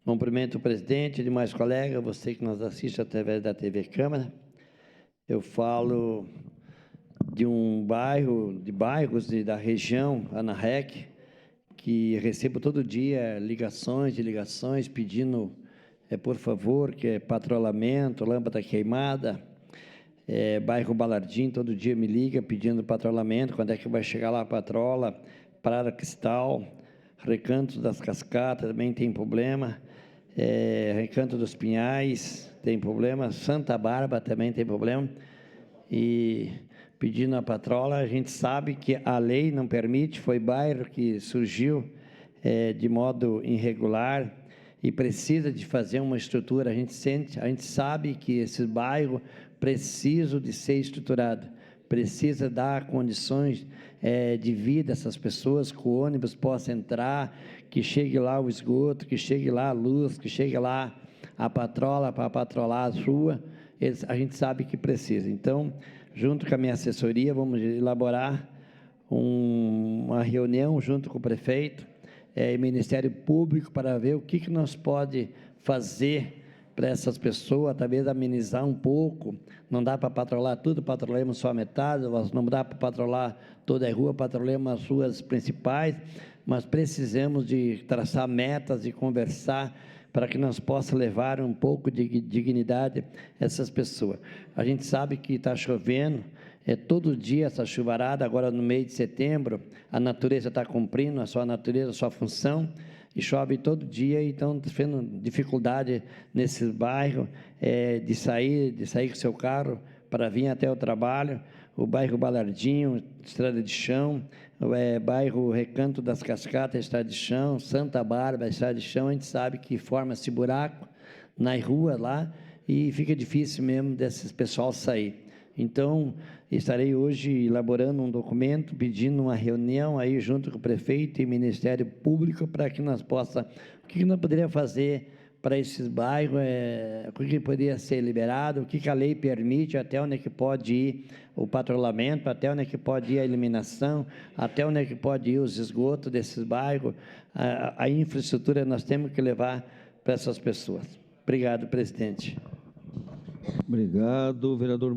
Cumprimento o presidente e demais colegas, você que nos assiste através da TV Câmara. Eu falo de um bairro, de bairros da região, Anarrec, que recebo todo dia ligações pedindo, por favor, que é patrulhamento, lâmpada queimada. Bairro Balardim, todo dia me liga pedindo patrulhamento, quando é que vai chegar lá a patrola, Prada Cristal, Recanto das Cascatas também tem problema, Recanto dos Pinhais tem problema, Santa Bárbara também tem problema, e pedindo a patrola. A gente sabe que a lei não permite, foi bairro que surgiu de modo irregular e precisa de fazer uma estrutura. A gente sabe que esse bairro precisa de ser estruturado, precisa dar condições de vida a essas pessoas, que o ônibus possa entrar, que chegue lá o esgoto, que chegue lá a luz, que chegue lá a patrola para patrolar a rua. A gente sabe que precisa. Então, junto com a minha assessoria, vamos elaborar uma reunião junto com o prefeito e Ministério Público para ver o que nós pode fazer para essas pessoas, talvez amenizar um pouco. Não dá para patrolar tudo, patrolhamos só a metade, não dá para patrolar toda a rua, patrolhamos as ruas principais, mas precisamos de traçar metas e conversar para que nós possamos levar um pouco de dignidade a essas pessoas. A gente sabe que está chovendo, todo dia essa chuvarada, agora no mês de setembro, a natureza está cumprindo a sua natureza, a sua função, e chove todo dia, então tendo dificuldade nesse bairro de sair com seu carro para vir até o trabalho. O bairro Balardinho, estrada de chão, bairro Recanto das Cascatas, estrada de chão, Santa Bárbara, estrada de chão. A gente sabe que forma-se buraco na rua lá e fica difícil mesmo desses pessoal sair. Então, estarei hoje elaborando um documento, pedindo uma reunião aí junto com o prefeito e Ministério Público para que nós possamos, o que nós poderíamos fazer para esses bairros, o que poderia ser liberado, o que a lei permite, até onde é que pode ir o patrulhamento, até onde é que pode ir a eliminação, até onde é que pode ir os esgotos desses bairros, a infraestrutura nós temos que levar para essas pessoas. Obrigado, presidente. Obrigado, vereador.